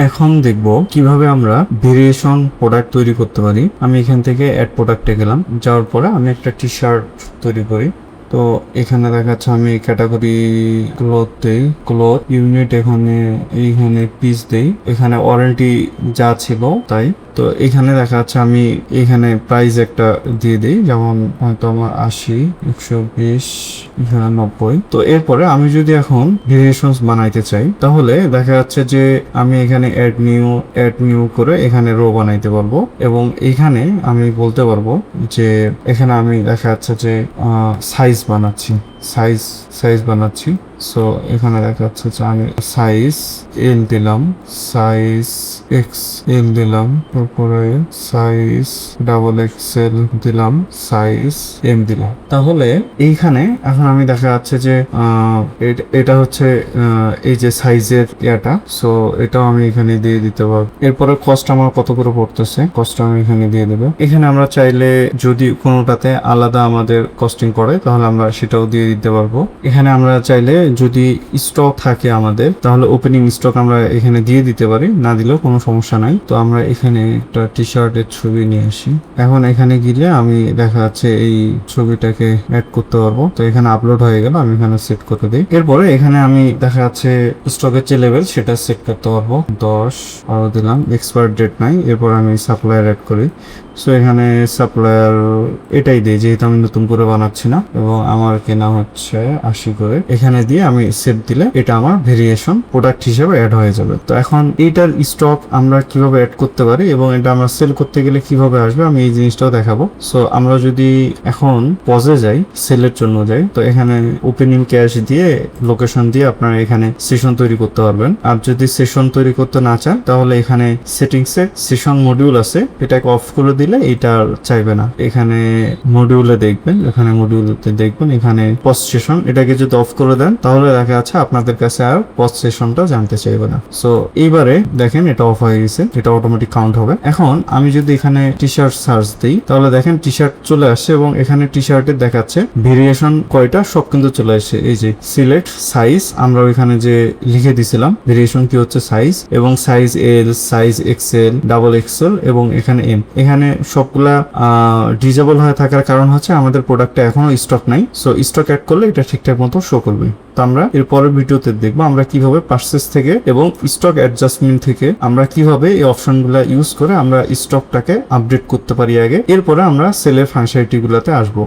এখন দেখব কিভাবে আমরা ভেরিয়েশন প্রোডাক্ট তৈরি করতে পারি। আমি এখান থেকে অ্যাড প্রোডাক্টে গেলাম, যাওয়ার পরে আমি একটা টি শার্ট তৈরি করি। তো এখানে দেখাচ্ছে আমি ক্যাটাগরি ক্লথ দেই, ক্লথ ইউনিট এইখানে পিস দেই, এখানে ওয়ারেন্টি যা ছিল তাই। তো এখানে দেখা যাচ্ছে আমি এখানে প্রাইস একটা দিয়ে দিই, যেমন হয়তো আমার 80, 120, এখানে 90। তো এরপরে আমি যদি এখন ভেরিয়েশনস বানাইতে চাই, তাহলে দেখা যাচ্ছে যে আমি এখানে অ্যাড নিউ করে এখানে রো বানাইতে পারবো, এবং এখানে আমি বলতে পারবো যে এখানে আমি দেখা যাচ্ছে যে সাইজ বানাচ্ছি। সো এখানে দেখা যাচ্ছে যে আমি সাইজ এল দিলাম, সাইজ এক্স এল দিলাম, তারপরে সাইজ ডাবল এক্সেল দিলাম, সাইজ এম দিলাম। তাহলে এইখানে এখন আমি দেখা যাচ্ছে যে এটা হচ্ছে এই যে সাইজের ইয়াটা। সো এটাও আমি এখানে দিয়ে দিতে পারবো। এরপরে কস্ট আমার কত করে পড়তেছে, কস্ট আমি এখানে দিয়ে দেবো। এখানে আমরা চাইলে যদি কোনোটাতে আলাদা আমাদের কস্টিং পড়ে তাহলে আমরা সেটাও দিয়ে দিতে পারবো। এখানে আমরা চাইলে যদি স্টক থাকে আমাদের, তাহলে ওপেনিং স্টক আমরা এখানে দিয়ে দিতে পারি, না দিলেও কোনো সমস্যা নাই। তো আমরা এখানে একটা টি শার্টের ছবি নিয়ে আসি। এখন এখানে গেলে আমি দেখা যাচ্ছে এই ছবিটাকে অ্যাড করতে পারবো। তো এখানে আপলোড হয়ে গেল, আমি এখানে সেট করে দিই। এরপরে এখানে আমি দেখা যাচ্ছে স্টকের যে লেভেল সেটা সেট করতে পারবো। 10 আরো দিলাম, এক্সপায়ার ডেট নাই। এরপর আমি সাপ্লায়ার অ্যাড করি। সো এখানে সাপ্লায়ার এটাই দিই, যেহেতু আমি নতুন করে বানাচ্ছি না, এবং আমার কেনা হচ্ছে 80 করে। এখানে দিয়ে আমি সেভ দিলে এটা আমার ভেরিয়েশন প্রোডাক্ট হিসেবে অ্যাড হয়ে যাবে। তো এখন এইটার স্টক আমরা কিভাবে অ্যাড করতে পারি এবং এটা আমরা সেল করতে গেলে কিভাবে আসবে, আমি এই জিনিসটাও দেখাবো। সো আমরা যদি এখন পজে যাই, সেলের জন্য যাই, তো এখানে ওপেনিং ক্যাশ দিয়ে লোকেশন দিয়ে আপনারা এখানে সেশন তৈরি করতে পারবেন। আর যদি সেশন তৈরি করতে না চান, তাহলে এখানে সেটিংসে সেশন মডিউল আছে, এটাকে অফ করে দিলে এটা চাইবে না। এখানে মডিউলে দেখবেন, এখানে পজ সেশন, এটাকে যদি অফ করে দেন তাহলে দেখা যাচ্ছে আপনাদের কাছে আর পজ সেশনটা জানতে চাইবে না। সো এইবারে দেখেন এটা অফ হয়ে গেছে, এটা অটোমেটিক কাউন্ট হবে। এখন আমি যদি এখানে টি শার্ট সার্চ দিই, তাহলে দেখেন টি শার্ট চলে আসছে, এবং এখানে টি শার্টের দেখাচ্ছে ভেরিয়েশন কয়টা সব কিন্তু চলে আসছে। এই যে সিলেক্ট সাইজ, আমরা ওইখানে যে লিখে দিছিলাম ভেরিয়েশন কি হচ্ছে সাইজ, এবং সাইজ এল, সাইজ এক্সেল, ডাবল এক্সেল, এবং এখানে এম। এখানে সবগুলা ডিজেবল হয়ে থাকার কারণ হচ্ছে আমাদের প্রোডাক্টে এখনো স্টক নাই। সো স্টক অ্যাড করলে এটা ঠিকঠাক মতো শো করবে। তো আমরা এর পরের ভিডিওতে দেখবো আমরা কিভাবে পারচেজ থেকে এবং স্টক অ্যাডজাস্টমেন্ট থেকে আমরা কিভাবে এই অপশনগুলো ইউজ করে আমরা স্টকটাকে আপডেট করতে পারি আগে, এরপরে আমরা সেলের ফাংশনালিটি গুলাতে আসবো।